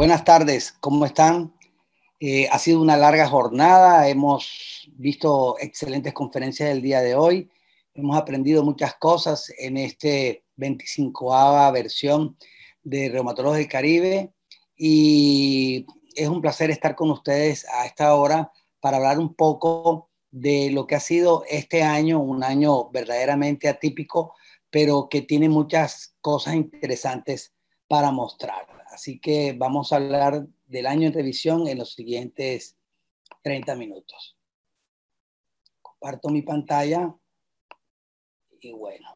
Buenas tardes, ¿cómo están? Ha sido una larga jornada, hemos visto excelentes conferencias el día de hoy, hemos aprendido muchas cosas en este 25ª versión de Reumatólogos del Caribe y es un placer estar con ustedes a esta hora para hablar un poco de lo que ha sido este año, un año verdaderamente atípico, pero que tiene muchas cosas interesantes para mostrar. Así que vamos a hablar del año en revisión en los siguientes 30 minutos. Comparto mi pantalla y bueno.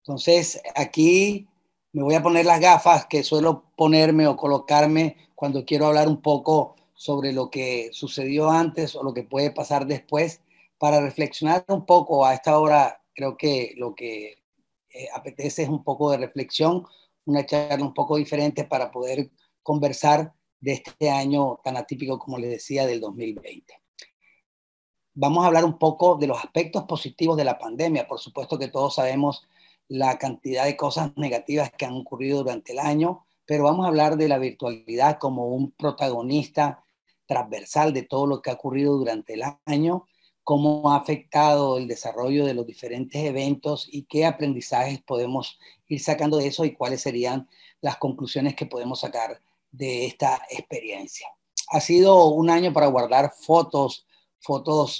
Entonces aquí me voy a poner las gafas que suelo ponerme o colocarme cuando quiero hablar un poco sobre lo que sucedió antes o lo que puede pasar después para reflexionar un poco. A esta hora creo que lo que apetece es un poco de reflexión, una charla un poco diferente para poder conversar de este año tan atípico, como les decía, del 2020. Vamos a hablar un poco de los aspectos positivos de la pandemia. Por supuesto que todos sabemos la cantidad de cosas negativas que han ocurrido durante el año, pero vamos a hablar de la virtualidad como un protagonista transversal de todo lo que ha ocurrido durante el año, cómo ha afectado el desarrollo de los diferentes eventos y qué aprendizajes podemos ir sacando de eso y cuáles serían las conclusiones que podemos sacar de esta experiencia. Ha sido un año para guardar fotos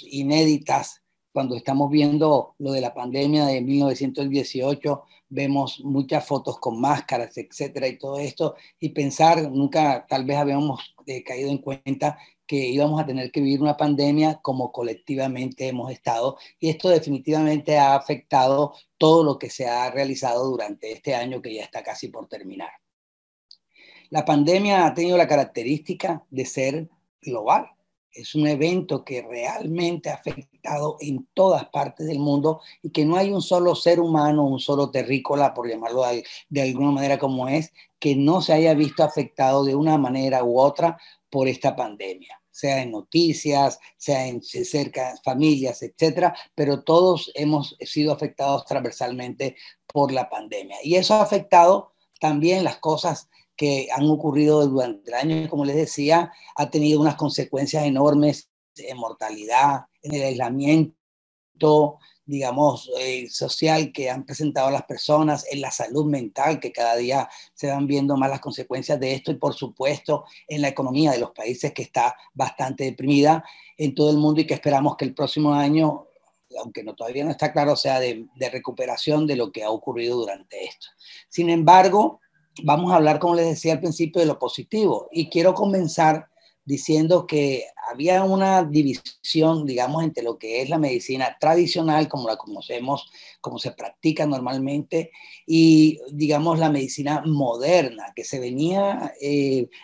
inéditas. Cuando estamos viendo lo de la pandemia de 1918, vemos muchas fotos con máscaras, etcétera, y todo esto, y pensar, nunca tal vez habíamos caído en cuenta que íbamos a tener que vivir una pandemia como colectivamente hemos estado, y esto definitivamente ha afectado todo lo que se ha realizado durante este año que ya está casi por terminar. La pandemia ha tenido la característica de ser global. Es un evento que realmente ha afectado en todas partes del mundo y que no hay un solo ser humano, un solo terrícola, por llamarlo de alguna manera como es, que no se haya visto afectado de una manera u otra por esta pandemia, sea en noticias, sea en cerca familias, etcétera, pero todos hemos sido afectados transversalmente por la pandemia. Y eso ha afectado también las cosas que han ocurrido durante el año, como les decía, ha tenido unas consecuencias enormes en mortalidad, en el aislamiento, digamos, social que han presentado las personas, en la salud mental, que cada día se van viendo más las consecuencias de esto, y por supuesto en la economía de los países, que está bastante deprimida en todo el mundo y que esperamos que el próximo año, aunque todavía no está claro, sea de recuperación de lo que ha ocurrido durante esto. Sin embargo, vamos a hablar, como les decía al principio, de lo positivo. Y quiero comenzar diciendo que había una división, digamos, entre lo que es la medicina tradicional, como la conocemos, como se practica normalmente, y, digamos, la medicina moderna, que se venía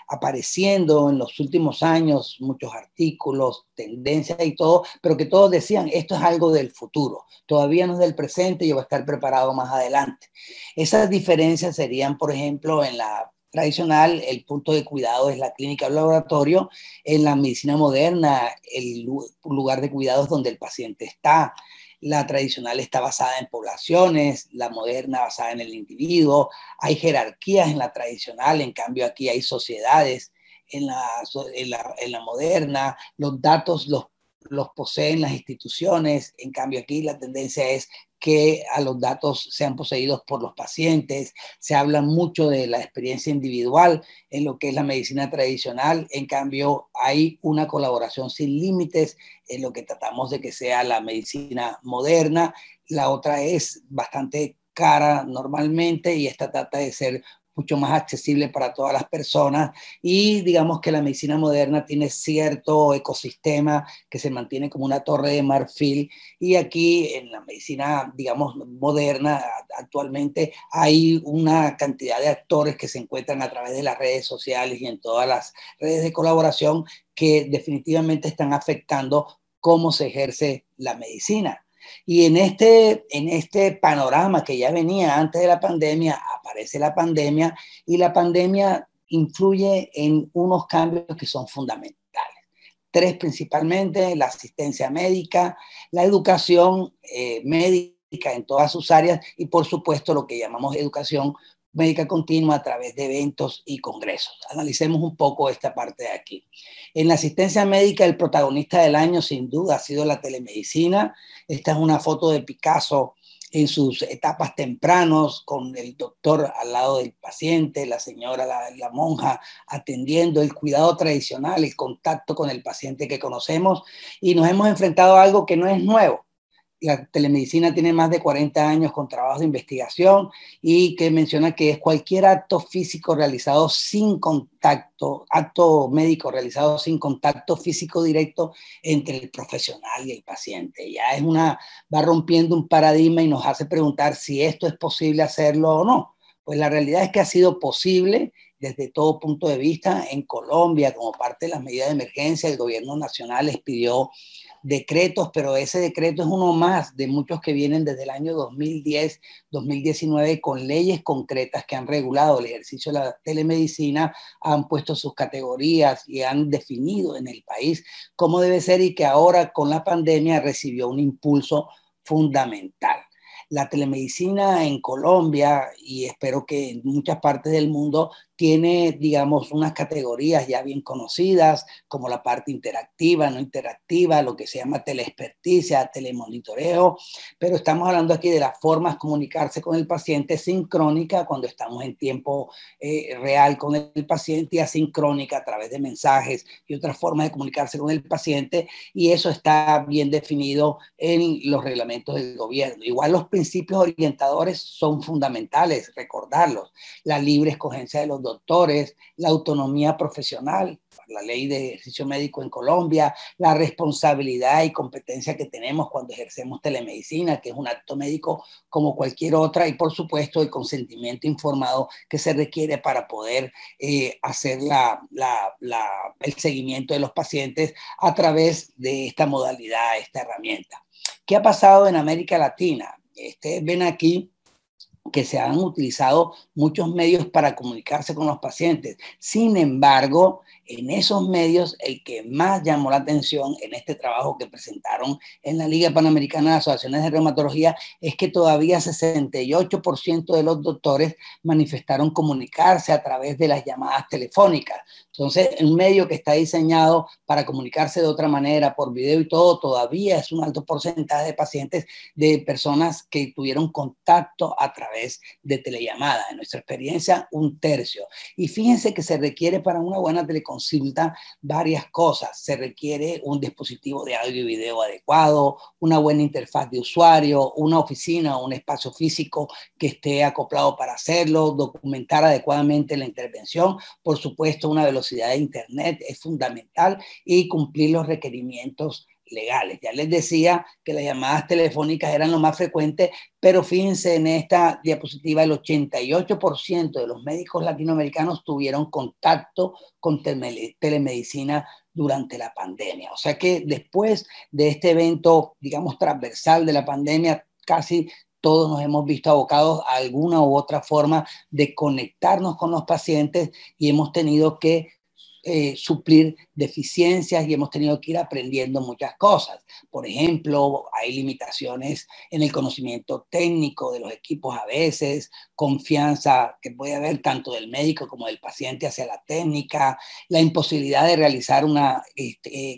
apareciendo en los últimos años, muchos artículos, tendencias y todo, pero que todos decían, esto es algo del futuro, todavía no es del presente y va a estar preparado más adelante. Esas diferencias serían, por ejemplo, en la tradicional, el punto de cuidado es la clínica o el laboratorio. En la medicina moderna, el lugar de cuidado es donde el paciente está. La tradicional está basada en poblaciones, la moderna basada en el individuo. Hay jerarquías en la tradicional, en cambio aquí hay sociedades. En la moderna, los datos los poseen las instituciones, en cambio aquí la tendencia es que a los datos sean poseídos por los pacientes. Se habla mucho de la experiencia individual en lo que es la medicina tradicional, en cambio hay una colaboración sin límites en lo que tratamos de que sea la medicina moderna. La otra es bastante cara normalmente y esta trata de ser mucho más accesible para todas las personas, y digamos que la medicina moderna tiene cierto ecosistema que se mantiene como una torre de marfil, y aquí en la medicina, digamos, moderna actualmente hay una cantidad de actores que se encuentran a través de las redes sociales y en todas las redes de colaboración que definitivamente están afectando cómo se ejerce la medicina. Y en este panorama que ya venía antes de la pandemia, aparece la pandemia, y la pandemia influye en unos cambios que son fundamentales. Tres principalmente: la asistencia médica, la educación médica en todas sus áreas y por supuesto lo que llamamos educación médica continua a través de eventos y congresos. Analicemos un poco esta parte de aquí. En la asistencia médica, el protagonista del año sin duda ha sido la telemedicina. Esta es una foto de Picasso en sus etapas tempranos, con el doctor al lado del paciente, la señora, la monja atendiendo, el cuidado tradicional, el contacto con el paciente que conocemos, y nos hemos enfrentado a algo que no es nuevo. La telemedicina tiene más de 40 años con trabajos de investigación y que menciona que es cualquier acto físico realizado sin contacto, acto médico realizado sin contacto físico directo entre el profesional y el paciente. Ya va rompiendo un paradigma y nos hace preguntar si esto es posible hacerlo o no. Pues la realidad es que ha sido posible desde todo punto de vista. En Colombia, como parte de las medidas de emergencia, el gobierno nacional les pidió decretos, pero ese decreto es uno más de muchos que vienen desde el año 2010, 2019, con leyes concretas que han regulado el ejercicio de la telemedicina, han puesto sus categorías y han definido en el país cómo debe ser, y que ahora con la pandemia recibió un impulso fundamental. La telemedicina en Colombia, y espero que en muchas partes del mundo, tiene, digamos, unas categorías ya bien conocidas, como la parte interactiva, no interactiva, lo que se llama teleexperticia, telemonitoreo, pero estamos hablando aquí de las formas de comunicarse con el paciente: sincrónica, cuando estamos en tiempo real con el paciente, y asincrónica a través de mensajes y otras formas de comunicarse con el paciente, y eso está bien definido en los reglamentos del gobierno. Igual los principios orientadores son fundamentales, recordarlos: la libre escogencia de los doctores, la autonomía profesional, la ley de ejercicio médico en Colombia, la responsabilidad y competencia que tenemos cuando ejercemos telemedicina, que es un acto médico como cualquier otra, y por supuesto el consentimiento informado que se requiere para poder hacer el seguimiento de los pacientes a través de esta modalidad, esta herramienta. ¿Qué ha pasado en América Latina? Ustedes ven aquí que se han utilizado muchos medios para comunicarse con los pacientes. Sin embargo, en esos medios, el que más llamó la atención en este trabajo que presentaron en la Liga Panamericana de Asociaciones de Reumatología es que todavía 68% de los doctores manifestaron comunicarse a través de las llamadas telefónicas. Entonces, un medio que está diseñado para comunicarse de otra manera, por video y todo, todavía es un alto porcentaje de pacientes, de personas que tuvieron contacto a través de telellamada. En nuestra experiencia, un tercio. Y fíjense que se requiere para una buena teleconsulta varias cosas. Se requiere un dispositivo de audio y video adecuado, una buena interfaz de usuario, una oficina o un espacio físico que esté acoplado para hacerlo, documentar adecuadamente la intervención. Por supuesto, una velocidad de internet es fundamental, y cumplir los requerimientos legales. Ya les decía que las llamadas telefónicas eran lo más frecuente, pero fíjense en esta diapositiva: el 88% de los médicos latinoamericanos tuvieron contacto con telemedicina durante la pandemia. O sea que después de este evento, digamos, transversal de la pandemia, casi todos nos hemos visto abocados a alguna u otra forma de conectarnos con los pacientes, y hemos tenido que suplir deficiencias, y hemos tenido que ir aprendiendo muchas cosas. Por ejemplo, hay limitaciones en el conocimiento técnico de los equipos a veces, confianza que puede haber tanto del médico como del paciente hacia la técnica, la imposibilidad de realizar una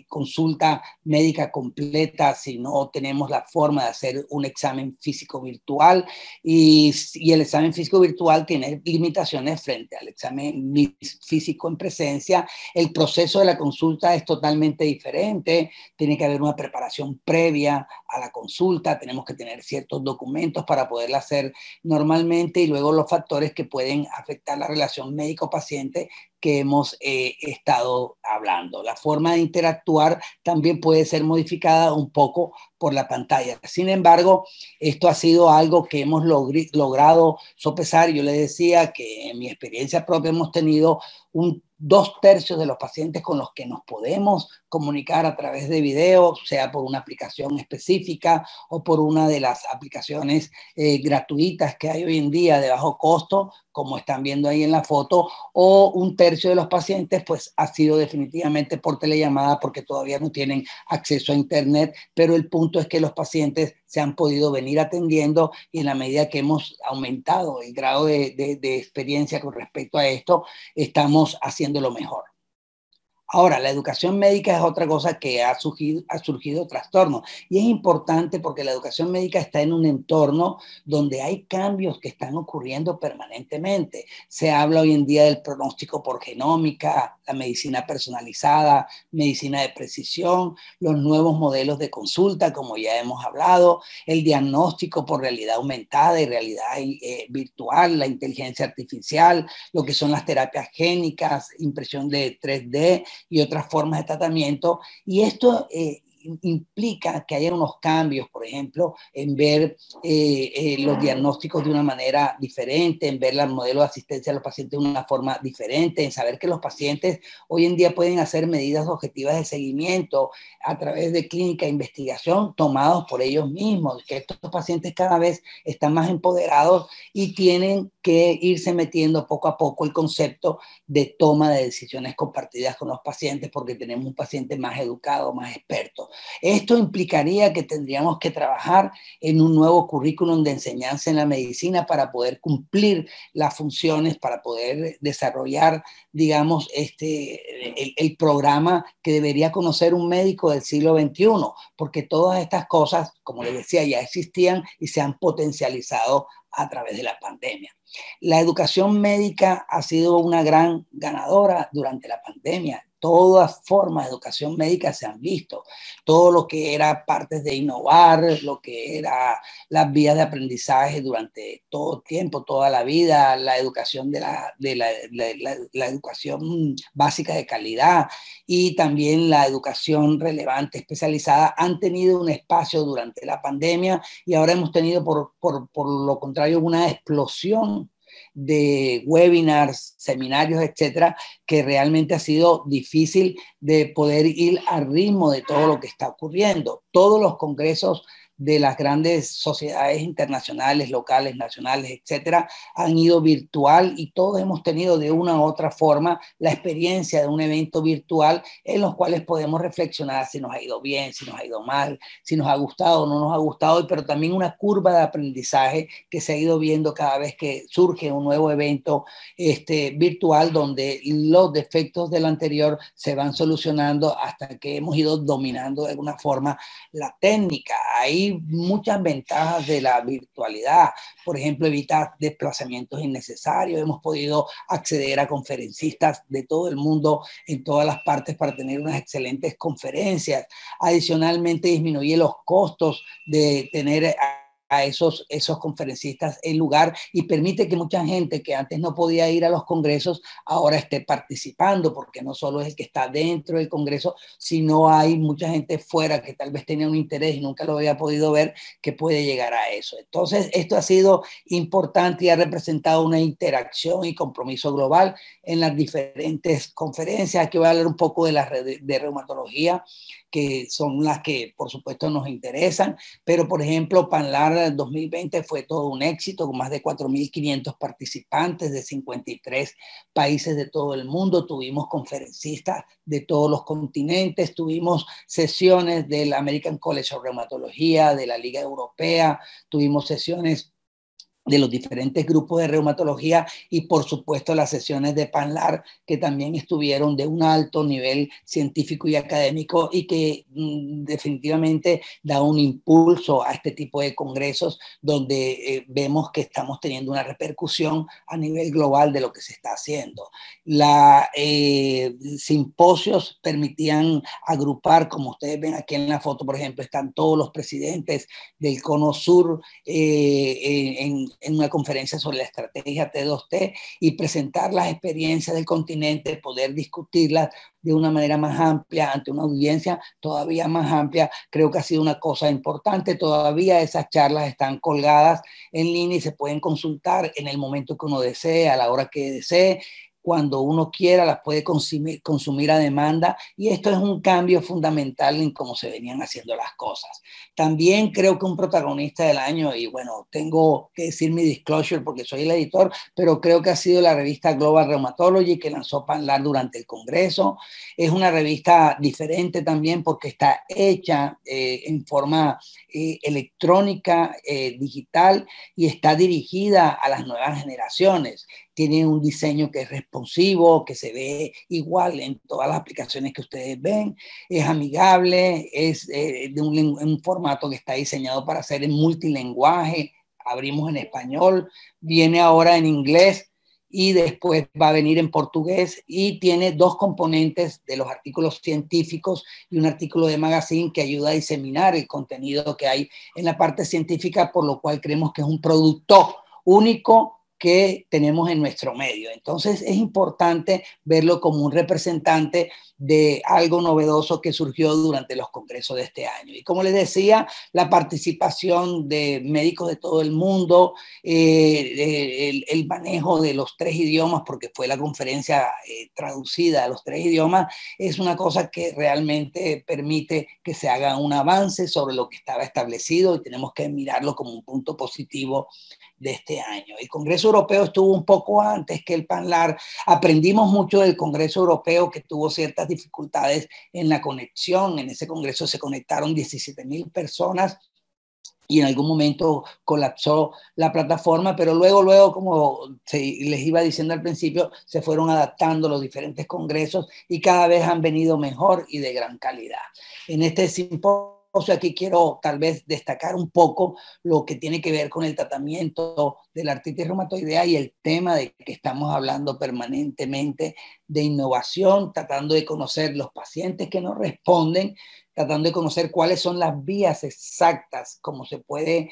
consulta médica completa si no tenemos la forma de hacer un examen físico virtual, y el examen físico virtual tiene limitaciones frente al examen físico en presencia. El proceso de la consulta es totalmente diferente, tiene que haber una preparación previa a la consulta, tenemos que tener ciertos documentos para poderla hacer normalmente, y luego los factores que pueden afectar la relación médico-paciente que hemos estado hablando. La forma de interactuar también puede ser modificada un poco por la pantalla. Sin embargo, esto ha sido algo que hemos logrado sopesar. Yo les decía que en mi experiencia propia hemos tenido 2/3 de los pacientes con los que nos podemos comunicar a través de video, sea por una aplicación específica o por una de las aplicaciones gratuitas que hay hoy en día de bajo costo, como están viendo ahí en la foto, o un tercio de los pacientes pues ha sido definitivamente por telellamada porque todavía no tienen acceso a internet, pero el punto es que los pacientes se han podido venir atendiendo y en la medida que hemos aumentado el grado de experiencia con respecto a esto, estamos haciéndolo mejor. Ahora, la educación médica es otra cosa que ha surgido trastorno y es importante porque la educación médica está en un entorno donde hay cambios que están ocurriendo permanentemente. Se habla hoy en día del pronóstico por genómica, la medicina personalizada, medicina de precisión, los nuevos modelos de consulta, como ya hemos hablado, el diagnóstico por realidad aumentada y realidad virtual, la inteligencia artificial, lo que son las terapias génicas, impresión de 3D y otras formas de tratamiento. Y esto implica que haya unos cambios, por ejemplo, en ver los diagnósticos de una manera diferente, en ver el modelo de asistencia a los pacientes de una forma diferente, en saber que los pacientes hoy en día pueden hacer medidas objetivas de seguimiento a través de clínica e investigación tomados por ellos mismos, que estos pacientes cada vez están más empoderados y tienen que irse metiendo poco a poco el concepto de toma de decisiones compartidas con los pacientes porque tenemos un paciente más educado, más experto. Esto implicaría que tendríamos que trabajar en un nuevo currículum de enseñanza en la medicina para poder cumplir las funciones, para poder desarrollar, digamos, el programa que debería conocer un médico del siglo XXI, porque todas estas cosas, como les decía, ya existían y se han potencializado a través de la pandemia. La educación médica ha sido una gran ganadora durante la pandemia. Todas formas de educación médica se han visto. Todo lo que era partes de innovar, lo que era las vías de aprendizaje durante todo el tiempo, toda la vida, la educación la educación básica de calidad y también la educación relevante, especializada, han tenido un espacio durante la pandemia y ahora hemos tenido por lo contrario una explosión de webinars, seminarios, etcétera, que realmente ha sido difícil de poder ir al ritmo de todo lo que está ocurriendo. Todos los congresos de las grandes sociedades internacionales, locales, nacionales, etcétera, han ido virtual y todos hemos tenido de una u otra forma la experiencia de un evento virtual en los cuales podemos reflexionar si nos ha ido bien, si nos ha ido mal, si nos ha gustado o no nos ha gustado, pero también una curva de aprendizaje que se ha ido viendo cada vez que surge un nuevo evento virtual donde los defectos del anterior se van solucionando hasta que hemos ido dominando de alguna forma la técnica. Hay muchas ventajas de la virtualidad, por ejemplo, evitar desplazamientos innecesarios, hemos podido acceder a conferencistas de todo el mundo en todas las partes para tener unas excelentes conferencias, adicionalmente disminuye los costos de tener a esos conferencistas en lugar y permite que mucha gente que antes no podía ir a los congresos ahora esté participando, porque no solo es el que está dentro del congreso, sino hay mucha gente fuera que tal vez tenía un interés y nunca lo había podido ver, que puede llegar a eso. Entonces, esto ha sido importante y ha representado una interacción y compromiso global en las diferentes conferencias. Aquí voy a hablar un poco de las de reumatología, que son las que por supuesto nos interesan, pero por ejemplo PANLAR 2020 fue todo un éxito con más de 4.500 participantes de 53 países de todo el mundo, tuvimos conferencistas de todos los continentes, tuvimos sesiones del American College of Rheumatología, de la Liga Europea, tuvimos sesiones de los diferentes grupos de reumatología y por supuesto las sesiones de PANLAR que también estuvieron de un alto nivel científico y académico y que definitivamente da un impulso a este tipo de congresos donde vemos que estamos teniendo una repercusión a nivel global de lo que se está haciendo. Los simposios permitían agrupar, como ustedes ven aquí en la foto, por ejemplo, están todos los presidentes del Cono Sur en una conferencia sobre la estrategia T2T y presentar las experiencias del continente, poder discutirlas de una manera más amplia ante una audiencia todavía más amplia, creo que ha sido una cosa importante. Todavía esas charlas están colgadas en línea y se pueden consultar en el momento que uno desee, a la hora que desee. cuando uno quiera, las puede consumir a demanda, y esto es un cambio fundamental en cómo se venían haciendo las cosas. También creo que un protagonista del año, y bueno, tengo que decir mi disclosure porque soy el editor, pero creo que ha sido la revista Global Rheumatology, que lanzó PANLAR durante el Congreso. Es una revista diferente también porque está hecha en forma electrónica, digital, y está dirigida a las nuevas generaciones. Tiene un diseño que es responsivo, que se ve igual en todas las aplicaciones que ustedes ven, es amigable, es de un formato que está diseñado para ser en multilenguaje. Abrimos en español, viene ahora en inglés y después va a venir en portugués, y tiene dos componentes de los artículos científicos y un artículo de magazine que ayuda a diseminar el contenido que hay en la parte científica, por lo cual creemos que es un producto único que tenemos en nuestro medio. Entonces es importante verlo como un representante de algo novedoso que surgió durante los congresos de este año. Y como les decía, la participación de médicos de todo el mundo, el manejo de los 3 idiomas, porque fue la conferencia traducida a los 3 idiomas, es una cosa que realmente permite que se haga un avance sobre lo que estaba establecido, y tenemos que mirarlo como un punto positivo de este año. El Congreso Europeo estuvo un poco antes que el PANLAR. Aprendimos mucho del Congreso Europeo, que tuvo ciertas dificultades en la conexión. En ese congreso se conectaron 17,000 personas y en algún momento colapsó la plataforma, pero luego, como les iba diciendo al principio, se fueron adaptando los diferentes congresos y cada vez han venido mejor y de gran calidad. En este simposio aquí quiero tal vez destacar un poco lo que tiene que ver con el tratamiento de la artritis reumatoidea y el tema de que estamos hablando permanentemente de innovación, tratando de conocer los pacientes que nos responden, tratando de conocer cuáles son las vías exactas, cómo se puede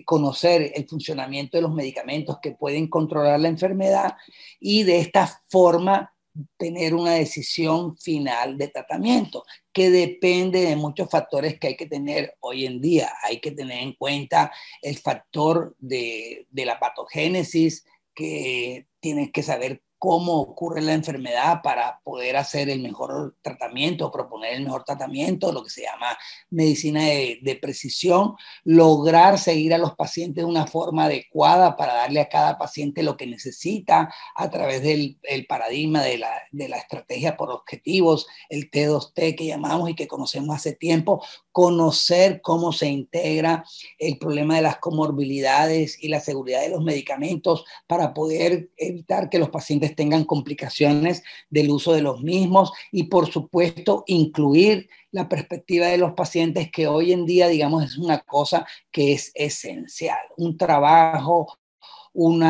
conocer el funcionamiento de los medicamentos que pueden controlar la enfermedad, y de esta forma tener una decisión final de tratamiento, que depende de muchos factores que hay que tener hoy en día. Hay que tener en cuenta el factor de la patogénesis, que tienes que saber cómo ocurre la enfermedad para poder hacer el mejor tratamiento, proponer el mejor tratamiento, lo que se llama medicina de precisión, lograr seguir a los pacientes de una forma adecuada para darle a cada paciente lo que necesita a través del paradigma de la estrategia por objetivos, el T2T que llamamos y que conocemos hace tiempo, conocer cómo se integra el problema de las comorbilidades y la seguridad de los medicamentos para poder evitar que los pacientes tengan complicaciones del uso de los mismos, y por supuesto incluir la perspectiva de los pacientes, que hoy en día, digamos, es una cosa que es esencial. Un trabajo, un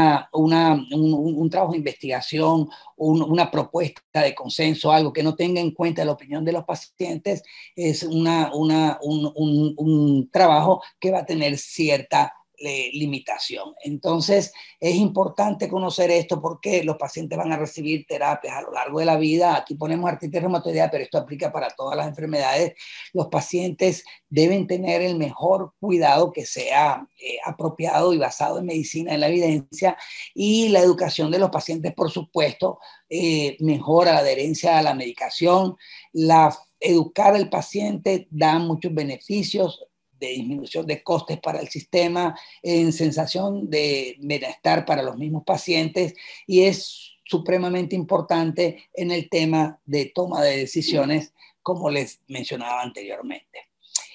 trabajo de investigación, una propuesta de consenso, algo que no tenga en cuenta la opinión de los pacientes, es un trabajo que va a tener cierta limitación. Entonces es importante conocer esto, porque los pacientes van a recibir terapias a lo largo de la vida. Aquí ponemos artritis reumatoidea, pero esto aplica para todas las enfermedades. Los pacientes deben tener el mejor cuidado que sea apropiado y basado en medicina, en la evidencia, y la educación de los pacientes, por supuesto, mejora la adherencia a la medicación. Educar al paciente da muchos beneficios de disminución de costes para el sistema, en sensación de bienestar para los mismos pacientes, y es supremamente importante en el tema de toma de decisiones, como les mencionaba anteriormente.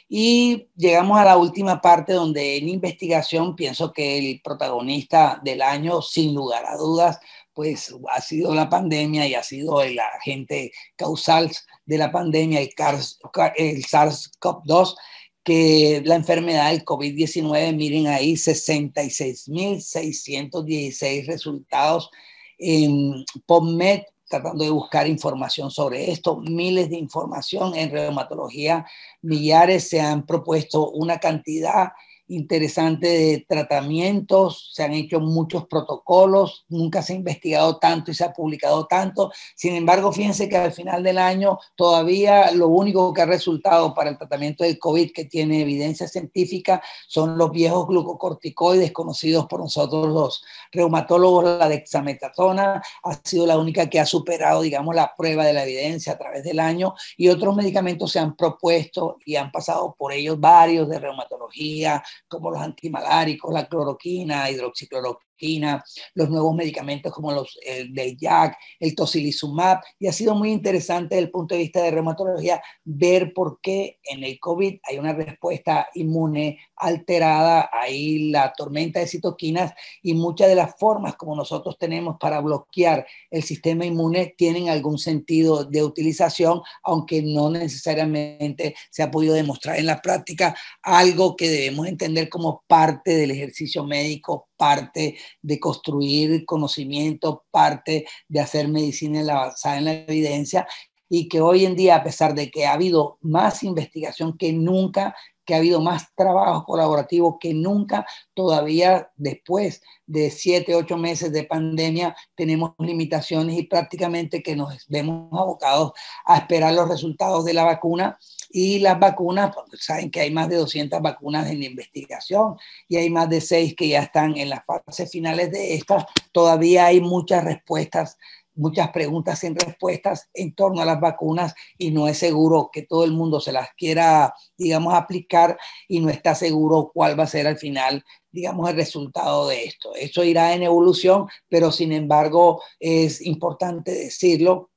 Y llegamos a la última parte, donde en investigación pienso que el protagonista del año, sin lugar a dudas, pues ha sido la pandemia, y ha sido el agente causal de la pandemia, el SARS-CoV-2, que la enfermedad del COVID-19, miren ahí, 66,616 resultados en PubMed, tratando de buscar información sobre esto, miles de información en reumatología, millares. Se han propuesto una cantidad interesante de tratamientos, se han hecho muchos protocolos, nunca se ha investigado tanto y se ha publicado tanto. Sin embargo, fíjense que al final del año todavía lo único que ha resultado para el tratamiento del COVID que tiene evidencia científica son los viejos glucocorticoides conocidos por nosotros los reumatólogos. La dexametasona ha sido la única que ha superado, digamos, la prueba de la evidencia a través del año, y otros medicamentos se han propuesto y han pasado por ellos varios de reumatología, como los antimaláricos, la cloroquina, hidroxicloroquina, los nuevos medicamentos como los del JAK, el tocilizumab, y ha sido muy interesante desde el punto de vista de reumatología ver por qué en el COVID hay una respuesta inmune alterada, hay la tormenta de citoquinas, y muchas de las formas como nosotros tenemos para bloquear el sistema inmune tienen algún sentido de utilización, aunque no necesariamente se ha podido demostrar en la práctica, algo que debemos entender como parte del ejercicio médico, parte de construir conocimiento, parte de hacer medicina basada en la evidencia, y que hoy en día, a pesar de que ha habido más investigación que nunca, que ha habido más trabajo colaborativo que nunca, todavía después de 7, 8 meses de pandemia tenemos limitaciones y prácticamente que nos vemos abocados a esperar los resultados de la vacuna. Y las vacunas, pues saben que hay más de 200 vacunas en investigación y hay más de 6 que ya están en las fases finales de estas. Todavía hay muchas respuestas, muchas preguntas sin respuestas en torno a las vacunas, y no es seguro que todo el mundo se las quiera, digamos, aplicar, y no está seguro cuál va a ser al final, digamos, el resultado de esto. Eso irá en evolución, pero sin embargo es importante decirlo,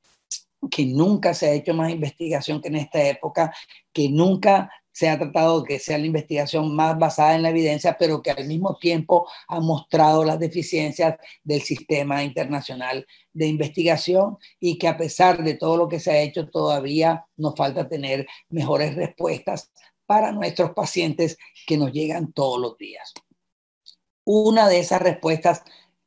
que nunca se ha hecho más investigación que en esta época, que nunca se ha tratado de que sea la investigación más basada en la evidencia, pero que al mismo tiempo ha mostrado las deficiencias del sistema internacional de investigación, y que a pesar de todo lo que se ha hecho, todavía nos falta tener mejores respuestas para nuestros pacientes que nos llegan todos los días. Una de esas respuestas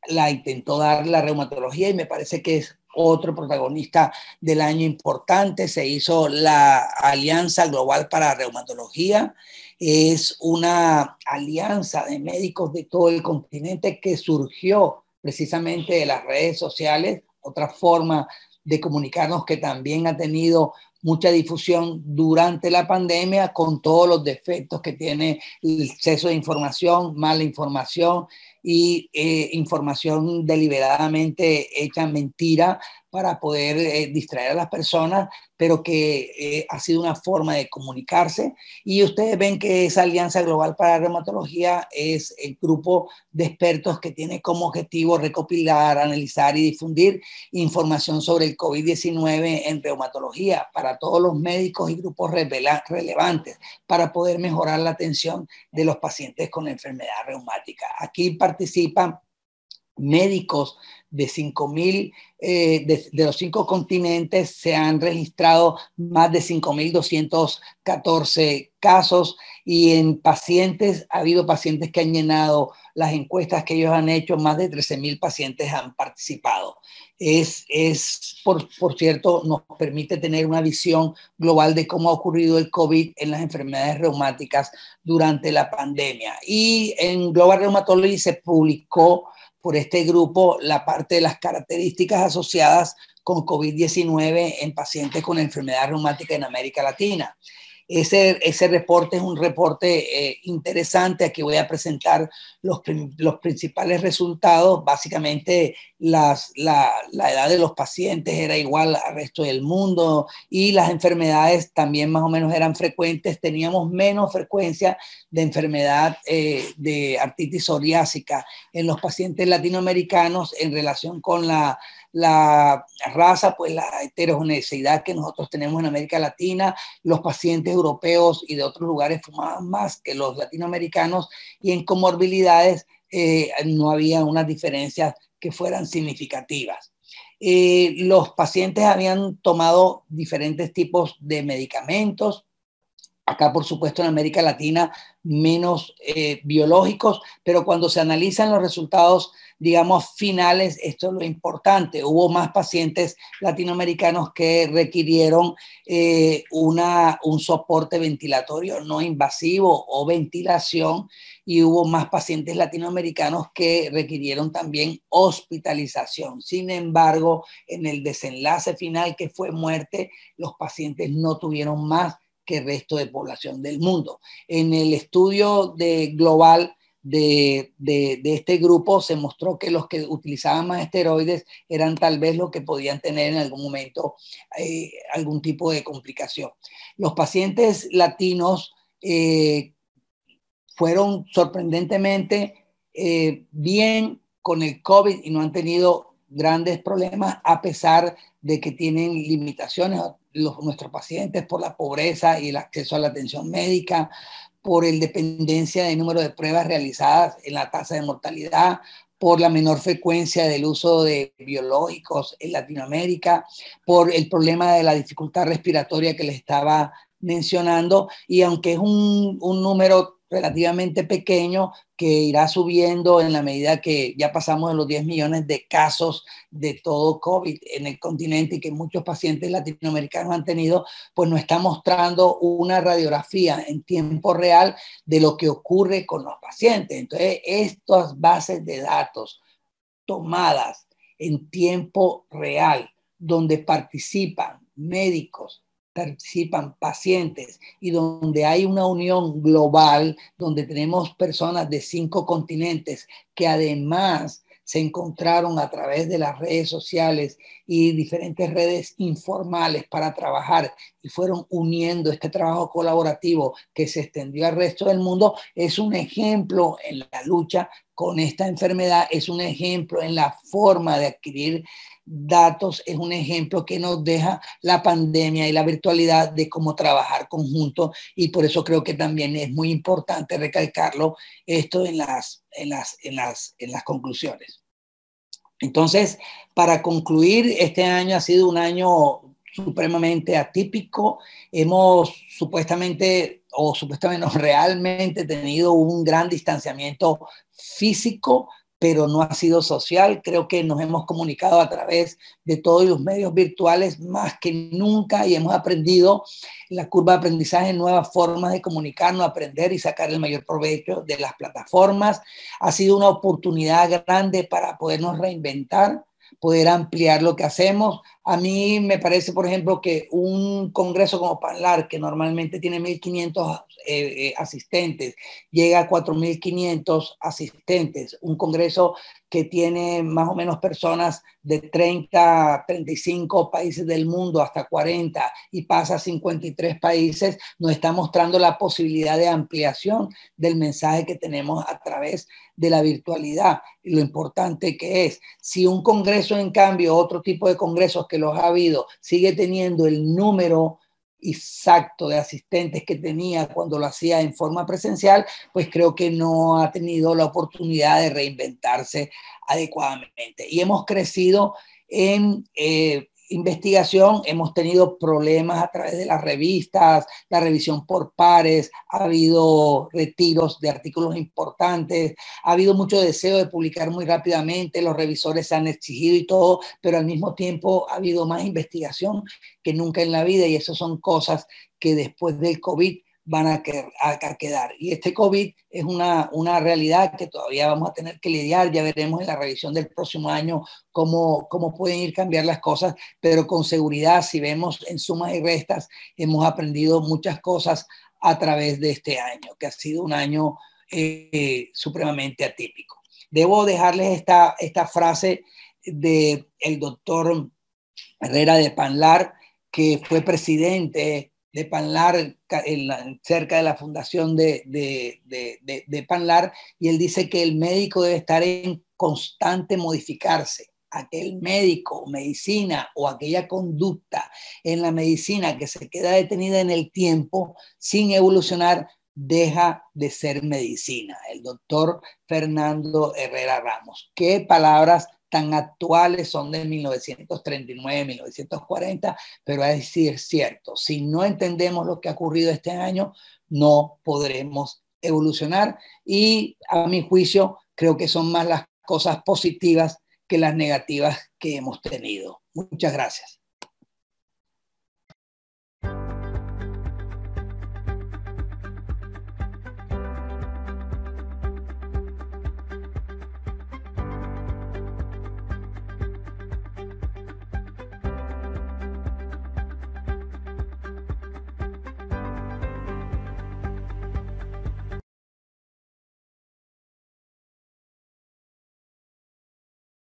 la intentó dar la reumatología, y me parece que es otro protagonista del año importante. Se hizo la Alianza Global para Reumatología. Es una alianza de médicos de todo el continente que surgió precisamente de las redes sociales, otra forma de comunicarnos que también ha tenido mucha difusión durante la pandemia, con todos los defectos que tiene el exceso de información, mala información y información deliberadamente hecha mentira para poder distraer a las personas, pero que ha sido una forma de comunicarse. Y ustedes ven que esa Alianza Global para la Reumatología es el grupo de expertos que tiene como objetivo recopilar, analizar y difundir información sobre el COVID-19 en reumatología para todos los médicos y grupos relevantes, para poder mejorar la atención de los pacientes con enfermedad reumática. Aquí participan médicos de 5.000, de los 5 continentes. Se han registrado más de 5.214 casos, y en pacientes, ha habido pacientes que han llenado las encuestas que ellos han hecho, más de 13.000 pacientes han participado. Por cierto, nos permite tener una visión global de cómo ha ocurrido el COVID en las enfermedades reumáticas durante la pandemia. Y en Global Rheumatology se publicó por este grupo la parte de las características asociadas con COVID-19 en pacientes con enfermedad reumática en América Latina. Ese reporte es un reporte interesante. Aquí voy a presentar los principales resultados. Básicamente, la edad de los pacientes era igual al resto del mundo, y las enfermedades también más o menos eran frecuentes. Teníamos menos frecuencia de enfermedad de artritis psoriásica en los pacientes latinoamericanos en relación con la raza, pues la heterogeneidad que nosotros tenemos en América Latina. Los pacientes europeos y de otros lugares fumaban más que los latinoamericanos, y en comorbilidades no había unas diferencias que fueran significativas. Los pacientes habían tomado diferentes tipos de medicamentos, Acá, por supuesto, en América Latina, menos biológicos, pero cuando se analizan los resultados, digamos, finales, esto es lo importante. Hubo más pacientes latinoamericanos que requirieron un soporte ventilatorio no invasivo o ventilación, y hubo más pacientes latinoamericanos que requirieron también hospitalización. Sin embargo, en el desenlace final, que fue muerte, los pacientes no tuvieron más que el resto de población del mundo. En el estudio global de este grupo se mostró que los que utilizaban más esteroides eran tal vez los que podían tener en algún momento algún tipo de complicación. Los pacientes latinos fueron sorprendentemente bien con el COVID y no han tenido grandes problemas, a pesar de que tienen limitaciones nuestros pacientes por la pobreza y el acceso a la atención médica, por el dependencia del número de pruebas realizadas en la tasa de mortalidad, por la menor frecuencia del uso de biológicos en Latinoamérica, por el problema de la dificultad respiratoria que les estaba mencionando, y aunque es un número relativamente pequeño que irá subiendo en la medida que ya pasamos de los 10 millones de casos de todo COVID en el continente y que muchos pacientes latinoamericanos han tenido, pues nos está mostrando una radiografía en tiempo real de lo que ocurre con los pacientes. Entonces, estas bases de datos tomadas en tiempo real, donde participan médicos, participan pacientes y donde hay una unión global, donde tenemos personas de 5 continentes que además se encontraron a través de las redes sociales y diferentes redes informales para trabajar y fueron uniendo este trabajo colaborativo que se extendió al resto del mundo, es un ejemplo en la lucha con esta enfermedad, es un ejemplo en la forma de adquirir datos, es un ejemplo que nos deja la pandemia y la virtualidad de cómo trabajar conjunto, y por eso creo que también es muy importante recalcarlo esto en las conclusiones. Entonces, para concluir, este año ha sido un año supremamente atípico. Hemos supuestamente no, realmente tenido un gran distanciamiento físico, pero no ha sido social. Creo que nos hemos comunicado a través de todos los medios virtuales más que nunca y hemos aprendido la curva de aprendizaje, nuevas formas de comunicarnos, aprender y sacar el mayor provecho de las plataformas. Ha sido una oportunidad grande para podernos reinventar, poder ampliar lo que hacemos. A mí me parece, por ejemplo, que un congreso como PANLAR, que normalmente tiene 1.500 asistentes, llega a 4.500 asistentes. Un congreso que tiene más o menos personas de 30, 35 países del mundo hasta 40 y pasa a 53 países, nos está mostrando la posibilidad de ampliación del mensaje que tenemos a través de la virtualidad y lo importante que es. Si un congreso, en cambio, otro tipo de congresos que los ha habido, sigue teniendo el número exacto de asistentes que tenía cuando lo hacía en forma presencial, pues creo que no ha tenido la oportunidad de reinventarse adecuadamente. Y hemos crecido en investigación, hemos tenido problemas a través de las revistas, la revisión por pares, ha habido retiros de artículos importantes, ha habido mucho deseo de publicar muy rápidamente, los revisores se han exigido y todo, pero al mismo tiempo ha habido más investigación que nunca en la vida, y eso son cosas que después del COVID van a quedar. Y este COVID es una realidad que todavía vamos a tener que lidiar. Ya veremos en la revisión del próximo año cómo pueden ir cambiar las cosas, pero con seguridad, si vemos en sumas y restas, hemos aprendido muchas cosas a través de este año, que ha sido un año supremamente atípico. Debo dejarles esta frase del doctor Herrera de Panlar, que fue presidente de Panlar cerca de la fundación de Panlar, y él dice que el médico debe estar en constante modificarse. Aquel médico, medicina o aquella conducta en la medicina que se queda detenida en el tiempo sin evolucionar, deja de ser medicina. El doctor Fernando Herrera Ramos. Qué palabras tan actuales, son de 1939, 1940, pero es decir, cierto, si no entendemos lo que ha ocurrido este año, no podremos evolucionar y a mi juicio creo que son más las cosas positivas que las negativas que hemos tenido. Muchas gracias.